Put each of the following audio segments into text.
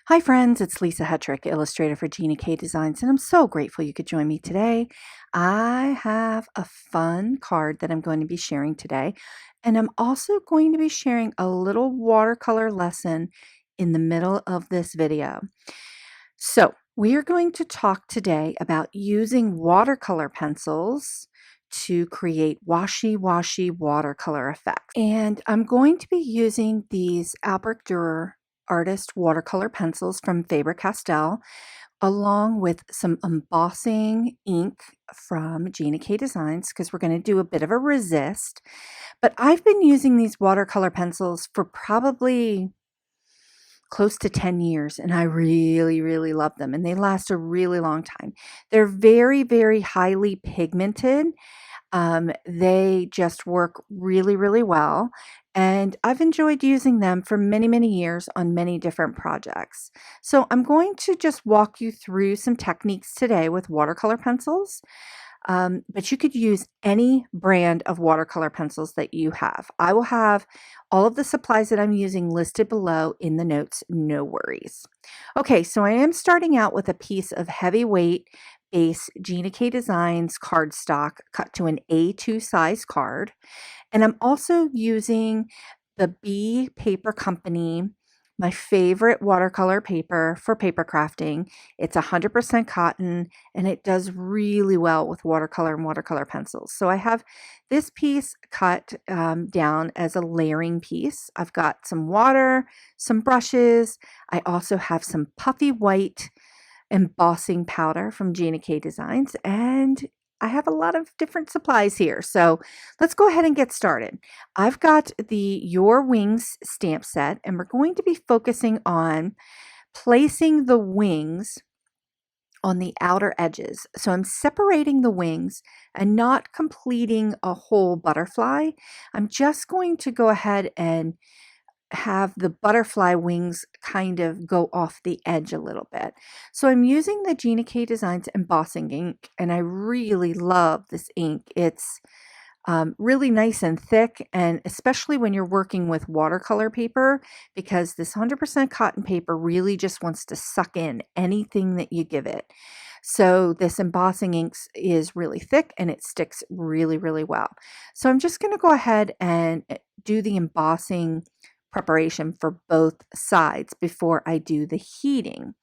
Hi friends, it's Lisa Hetrick, illustrator for Gina K Designs, and I'm so grateful you could join me today. I have a fun card that I'm going to be sharing today, and I'm also going to be sharing a little watercolor lesson in the middle of this video. So we are going to talk today about using watercolor pencils to create washy watercolor effects. And I'm going to be using these Albrecht Durer artist watercolor pencils from Faber-Castell, along with some embossing ink from Gina K Designs, because we're going to do a bit of a resist. But I've been using these watercolor pencils for probably close to 10 years, and I really love them, and they last a really long time. They're very highly pigmented. They just work really well, and I've enjoyed using them for many years on many different projects. So I'm going to just walk you through some techniques today with watercolor pencils. But you could use any brand of watercolor pencils that you have. I will have all of the supplies that I'm using listed below in the notes, no worries. Okay, so I am starting out with a piece of heavyweight base Gina K Designs cardstock cut to an A2 size card. And I'm also using the B Paper Company, my favorite watercolor paper for paper crafting. It's 100% cotton, and it does really well with watercolor and watercolor pencils. So I have this piece cut down as a layering piece. I've got some water, some brushes. I also have some puffy white embossing powder from Gina K Designs, and I have a lot of different supplies here. So let's go ahead and get started. I've got the Your Wings stamp set, and we're going to be focusing on placing the wings on the outer edges. So I'm separating the wings and not completing a whole butterfly. I'm just going to go ahead and have the butterfly wings kind of go off the edge a little bit. So I'm using the Gina K Designs embossing ink, and I really love this ink. It's really nice and thick, and especially when you're working with watercolor paper, because this 100% cotton paper really just wants to suck in anything that you give it. So this embossing ink is really thick, and it sticks really well. So I'm just going to go ahead and do the embossing preparation for both sides before I do the heating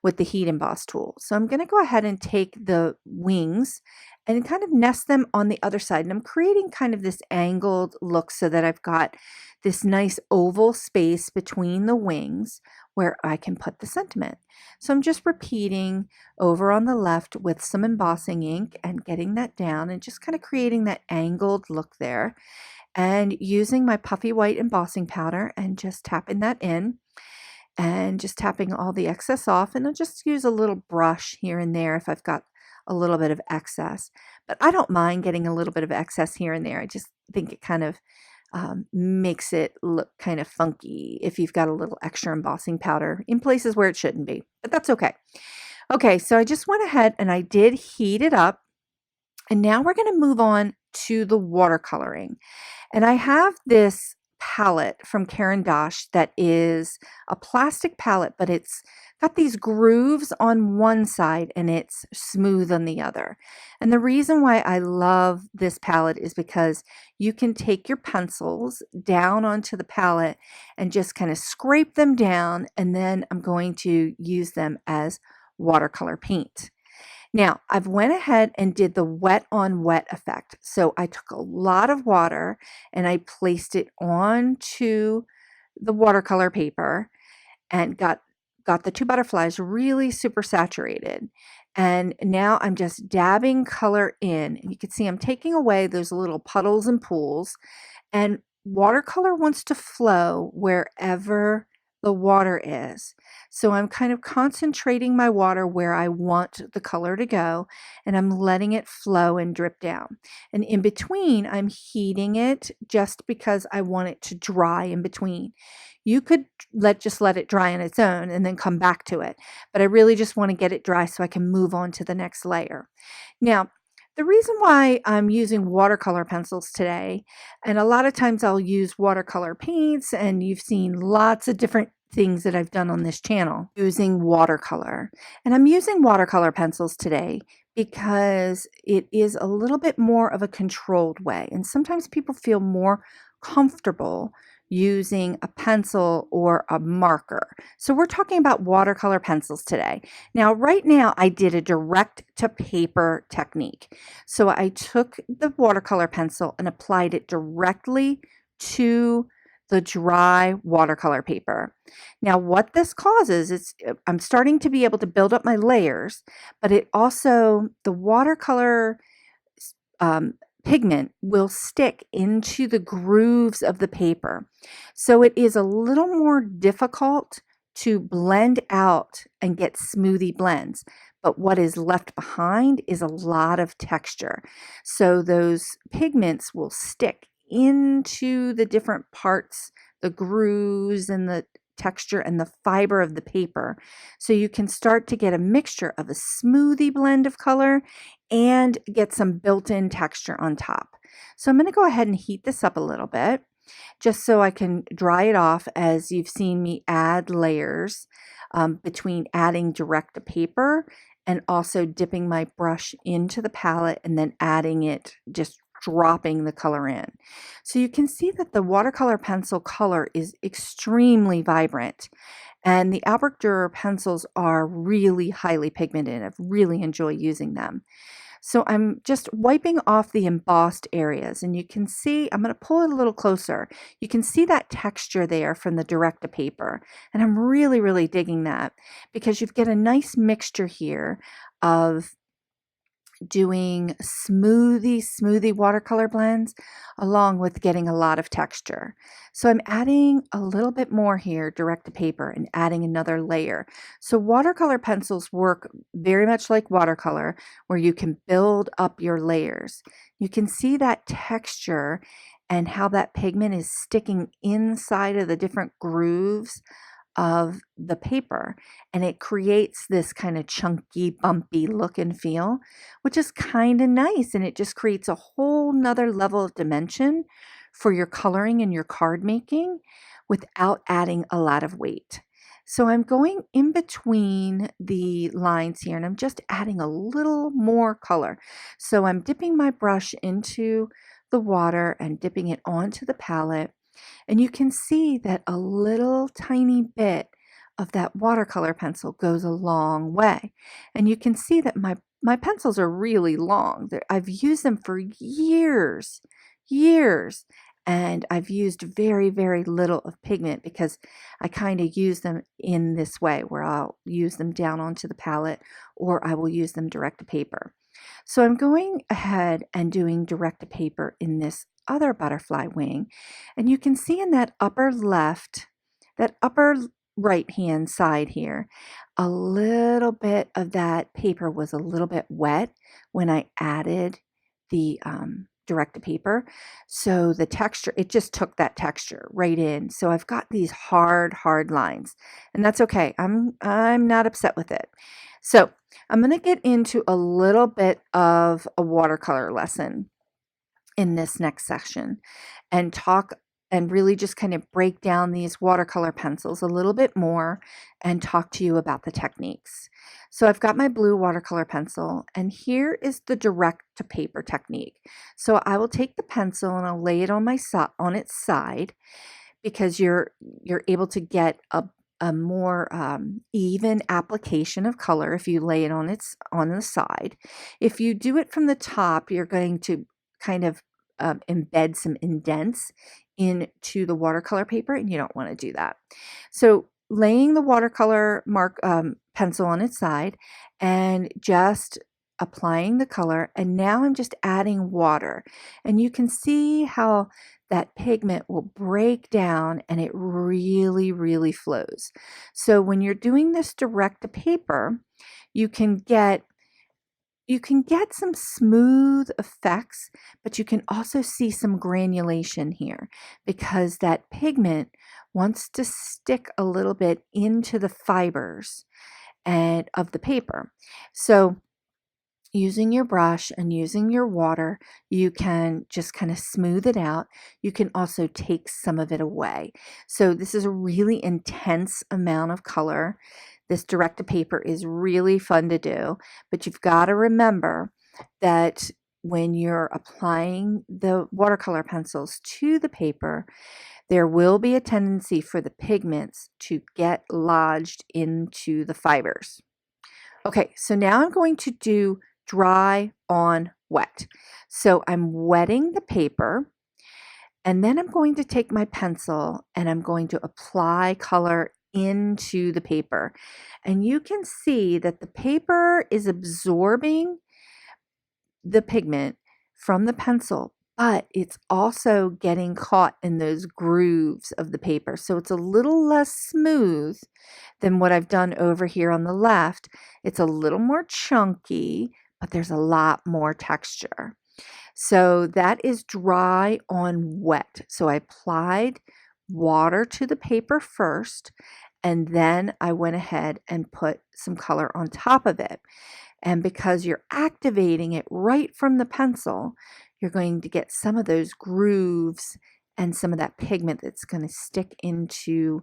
with the heat emboss tool. So I'm going to go ahead and take the wings and kind of nest them on the other side. And I'm creating kind of this angled look so that I've got this nice oval space between the wings where I can put the sentiment. So I'm just repeating over on the left with some embossing ink and getting that down and just kind of creating that angled look there, and using my puffy white embossing powder and just tapping that in and just tapping all the excess off. And I'll just use a little brush here and there if I've got a little bit of excess, but I don't mind getting a little bit of excess here and there. I just think it kind of makes it look kind of funky if you've got a little extra embossing powder in places where it shouldn't be, but that's okay. Okay, so I just went ahead and I did heat it up, and now we're going to move on to the watercoloring. And I have this palette from Caran d'Ache that is a plastic palette, but it's got these grooves on one side and it's smooth on the other. And the reason why I love this palette is because you can take your pencils down onto the palette and just kind of scrape them down, and then I'm going to use them as watercolor paint. Now, I've went ahead and did the wet on wet effect. So I took a lot of water and I placed it onto the watercolor paper and got the two butterflies really super saturated. And now I'm just dabbing color in. And you can see I'm taking away those little puddles and pools. And watercolor wants to flow wherever the water is. So I'm kind of concentrating my water where I want the color to go, and I'm letting it flow and drip down. And in between, I'm heating it just because I want it to dry in between. You could just let it dry on its own and then come back to it, but I really just want to get it dry so I can move on to the next layer. Now, the reason why I'm using watercolor pencils today, and a lot of times I'll use watercolor paints, and you've seen lots of different things that I've done on this channel using watercolor. And I'm using watercolor pencils today because it is a little bit more of a controlled way. And sometimes people feel more comfortable using a pencil or a marker. So we're talking about watercolor pencils today. Now, right now, I did a direct to paper technique. So I took the watercolor pencil and applied it directly to the dry watercolor paper. Now, what this causes is I'm starting to be able to build up my layers, but it also, the watercolor pigment will stick into the grooves of the paper. So it is a little more difficult to blend out and get smoothie blends. But what is left behind is a lot of texture. So those pigments will stick into the different parts, the grooves and the texture and the fiber of the paper. So you can start to get a mixture of a smoothie blend of color and get some built-in texture on top. So I'm going to go ahead and heat this up a little bit just so I can dry it off, as you've seen me add layers between adding direct to paper and also dipping my brush into the palette and then adding it, just dropping the color in. So you can see that the watercolor pencil color is extremely vibrant, and the Albrecht Durer pencils are really highly pigmented. I've really enjoyed using them. So I'm just wiping off the embossed areas, and you can see, I'm going to pull it a little closer. You can see that texture there from the direct to paper, and I'm really, really digging that because you get a nice mixture here of doing smoothie watercolor blends along with getting a lot of texture. So I'm adding a little bit more here direct to paper and adding another layer. So watercolor pencils work very much like watercolor, where you can build up your layers. You can see that texture and how that pigment is sticking inside of the different grooves of the paper, and it creates this kind of chunky, bumpy look and feel, which is kind of nice, and it just creates a whole nother level of dimension for your coloring and your card making without adding a lot of weight. So I'm going in between the lines here, and I'm just adding a little more color. So I'm dipping my brush into the water and dipping it onto the palette. And you can see that a little tiny bit of that watercolor pencil goes a long way. And you can see that my pencils are really long. I've used them for years, and I've used very, very little of pigment because I kind of use them in this way, where I'll use them down onto the palette or I will use them direct to paper. So I'm going ahead and doing direct to paper in this other butterfly wing, and you can see in that upper left, that upper right hand side here, a little bit of that paper was a little bit wet when I added the direct to paper. So the texture, it just took that texture right in. So I've got these hard lines, and that's okay. I'm not upset with it. So I'm going to get into a little bit of a watercolor lesson in this next section and talk and really just kind of break down these watercolor pencils a little bit more and talk to you about the techniques. So I've got my blue watercolor pencil, and here is the direct to paper technique. So I will take the pencil and I'll lay it on on its side, because you're able to get a more even application of color if you lay it on the side. If you do it from the top, you're going to kind of embed some indents into the watercolor paper, and you don't want to do that. So laying the watercolor pencil on its side and just applying the color, and now I'm just adding water, and you can see how that pigment will break down and it really flows. So when you're doing this direct to paper, you can get some smooth effects, but you can also see some granulation here because that pigment wants to stick a little bit into the fibers and of the paper. So using your brush and using your water, you can just kind of smooth it out. You can also take some of it away. So this is a really intense amount of color. This direct to paper is really fun to do, but you've got to remember that when you're applying the watercolor pencils to the paper, there will be a tendency for the pigments to get lodged into the fibers. Okay, so now I'm going to do dry on wet. So I'm wetting the paper, and then I'm going to take my pencil and I'm going to apply color into the paper. And you can see that the paper is absorbing the pigment from the pencil, but it's also getting caught in those grooves of the paper. So it's a little less smooth than what I've done over here on the left. It's a little more chunky, but there's a lot more texture. So that is dry on wet. So I applied water to the paper first, and then I went ahead and put some color on top of it. And because you're activating it right from the pencil, you're going to get some of those grooves and some of that pigment that's going to stick into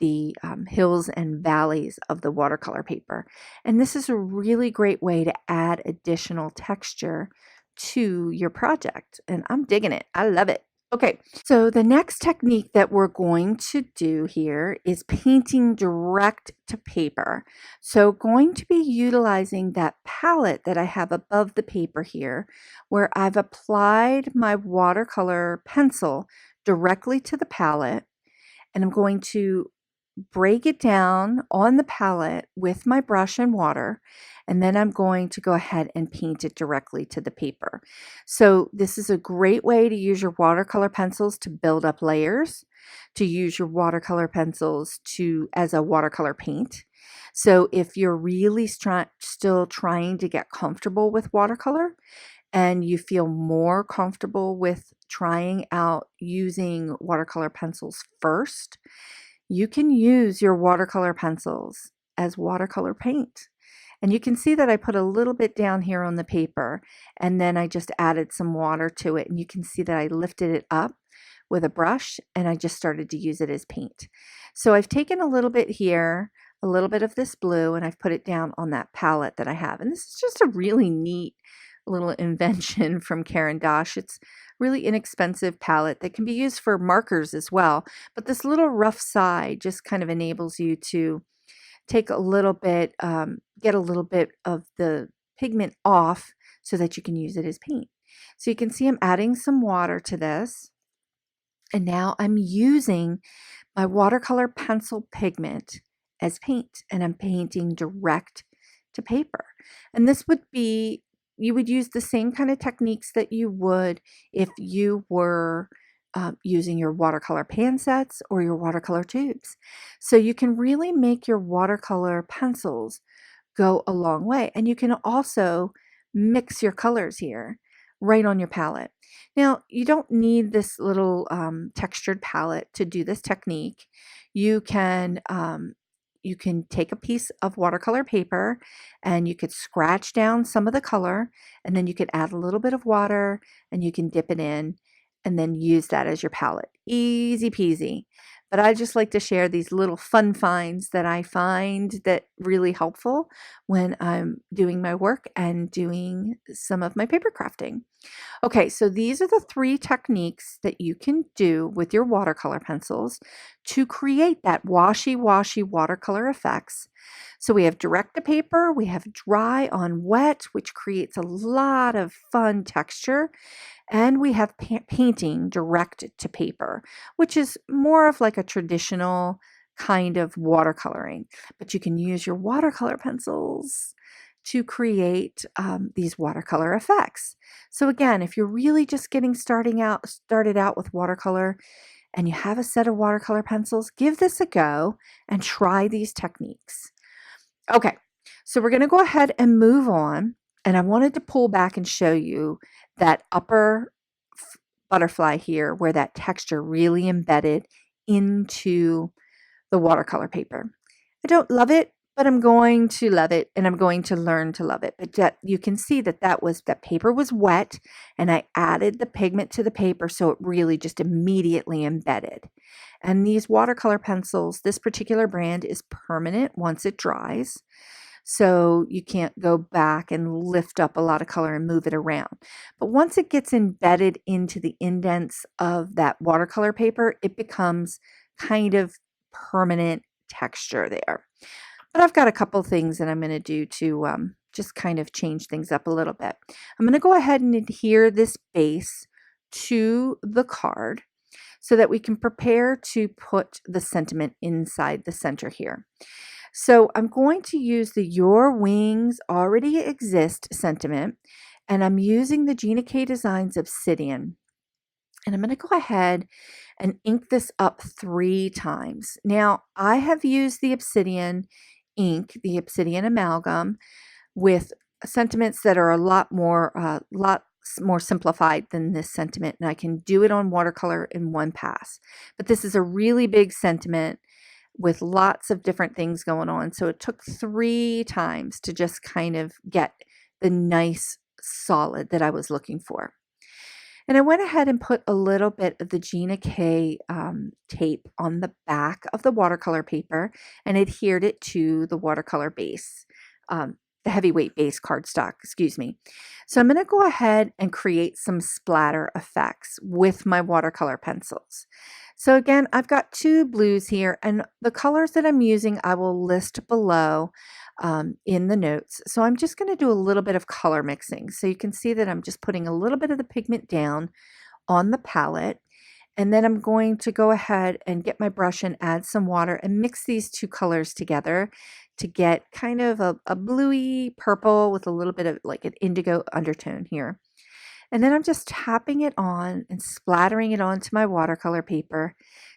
the hills and valleys of the watercolor paper. And this is a really great way to add additional texture to your project. And I'm digging it. I love it. Okay, so the next technique that we're going to do here is painting direct to paper. So going to be utilizing that palette that I have above the paper here, where I've applied my watercolor pencil directly to the palette, and I'm going to break it down on the palette with my brush and water, and then I'm going to go ahead and paint it directly to the paper. So this is a great way to use your watercolor pencils to build up layers, to use your watercolor pencils as a watercolor paint. So if you're really still trying to get comfortable with watercolor, and you feel more comfortable with trying out using watercolor pencils first, you can use your watercolor pencils as watercolor paint. And you can see that I put a little bit down here on the paper, and then I just added some water to it. And you can see that I lifted it up with a brush and I just started to use it as paint. So I've taken a little bit here, a little bit of this blue, and I've put it down on that palette that I have. And this is just a really neat little invention from Caran d'Ache. It's really inexpensive palette that can be used for markers as well. But this little rough side just kind of enables you to take a little bit, get a little bit of the pigment off so that you can use it as paint. So you can see I'm adding some water to this. And now I'm using my watercolor pencil pigment as paint, and I'm painting direct to paper. And this would be, you would use the same kind of techniques that you would if you were using your watercolor pan sets or your watercolor tubes. So you can really make your watercolor pencils go a long way. And you can also mix your colors here right on your palette. Now, you don't need this little textured palette to do this technique. You can take a piece of watercolor paper and you could scratch down some of the color, and then you could add a little bit of water and you can dip it in and then use that as your palette. Easy peasy. But I just like to share these little fun finds that I find that really helpful when I'm doing my work and doing some of my paper crafting. Okay, so these are the 3 techniques that you can do with your watercolor pencils to create that washy watercolor effects. So we have direct to paper, we have dry on wet, which creates a lot of fun texture, and we have painting direct to paper, which is more of like a traditional kind of watercoloring. But you can use your watercolor pencils to create these watercolor effects. So again, if you're really just getting started out with watercolor and you have a set of watercolor pencils, give this a go and try these techniques. Okay, so we're going to go ahead and move on. And I wanted to pull back and show you that upper butterfly here where that texture really embedded into the watercolor paper. I don't love it, but I'm going to love it and I'm going to learn to love it. But that, you can see that that paper was wet and I added the pigment to the paper so it really just immediately embedded. And these watercolor pencils, this particular brand is permanent once it dries. So you can't go back and lift up a lot of color and move it around. But once it gets embedded into the indents of that watercolor paper, it becomes kind of permanent texture there. But I've got a couple things that I'm going to do to just kind of change things up a little bit. I'm going to go ahead and adhere this base to the card so that we can prepare to put the sentiment inside the center here. So I'm going to use the Your Wings Already Exist sentiment, and I'm using the Gina K Designs Obsidian. And I'm going to go ahead and ink this up 3 times. Now, I have used the Obsidian ink, the Obsidian amalgam, with sentiments that are a lot more simplified than this sentiment, and I can do it on watercolor in one pass. But this is a really big sentiment with lots of different things going on. So it took 3 times to just kind of get the nice solid that I was looking for. And I went ahead and put a little bit of the Gina K tape on the back of the watercolor paper and adhered it to the watercolor base, the heavyweight base cardstock, excuse me. So I'm going to go ahead and create some splatter effects with my watercolor pencils. So again, I've got 2 blues here, and the colors that I'm using I will list below in the notes. So I'm just going to do a little bit of color mixing. So you can see that I'm just putting a little bit of the pigment down on the palette, and then I'm going to go ahead and get my brush and add some water and mix these 2 colors together to get kind of a bluey purple with a little bit of like an indigo undertone here. And then I'm just tapping it on and splattering it onto my watercolor paper,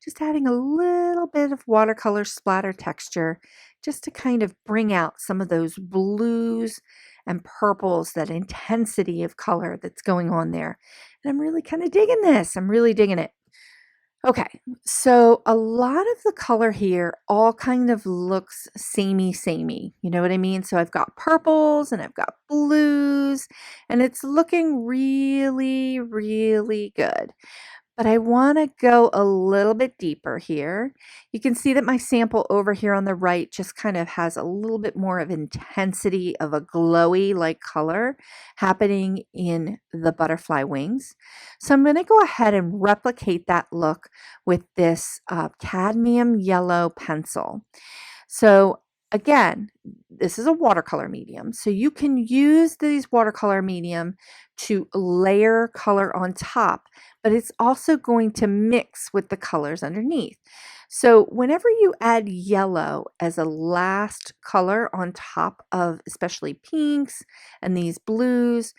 just adding a little bit of watercolor splatter texture just to kind of bring out some of those blues and purples, that intensity of color that's going on there. And I'm really kind of digging this. I'm really digging it. Okay, so a lot of the color here all kind of looks samey, you know what I mean? So I've got purples and I've got blues, and it's looking really, really good. But I want to go a little bit deeper here. You can see that my sample over here on the right just kind of has a little bit more of intensity of a glowy like color happening in the butterfly wings. So I'm going to go ahead and replicate that look with this cadmium yellow pencil. So again, this is a watercolor medium, so you can use these watercolor medium to layer color on top, but it's also going to mix with the colors underneath. So whenever you add yellow as a last color on top of especially pinks and these blues,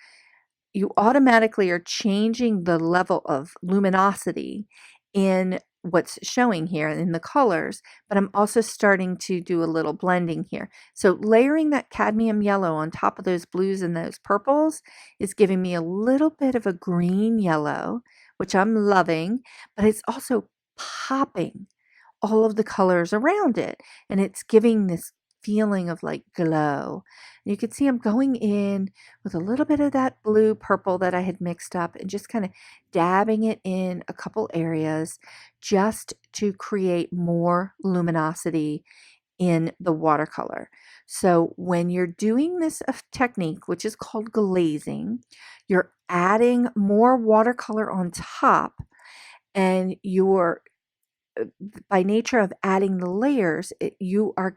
you automatically are changing the level of luminosity in what's showing here in the colors, but I'm also starting to do a little blending here. So layering that cadmium yellow on top of those blues and those purples is giving me a little bit of a green yellow, which I'm loving, but it's also popping all of the colors around it, and it's giving this feeling of like glow. And you can see I'm going in with a little bit of that blue purple that I had mixed up and just kind of dabbing it in a couple areas just to create more luminosity in the watercolor. So when you're doing this technique, which is called glazing, you're adding more watercolor on top, and you're by nature of adding the layers, you are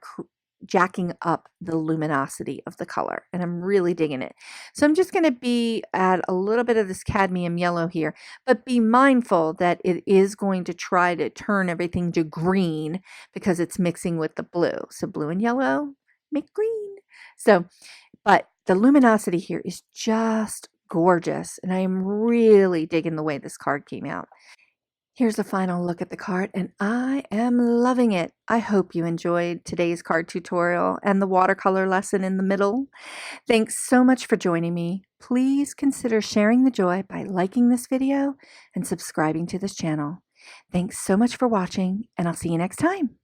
jacking up the luminosity of the color, and I'm really digging it. So I'm just going to add a little bit of this cadmium yellow here, but be mindful that it is going to try to turn everything to green because it's mixing with the blue. So blue and yellow make green. So, but the luminosity here is just gorgeous, and I am really digging the way this card came out. Here's a final look at the card, and I am loving it. I hope you enjoyed today's card tutorial and the watercolor lesson in the middle. Thanks so much for joining me. Please consider sharing the joy by liking this video and subscribing to this channel. Thanks so much for watching, and I'll see you next time.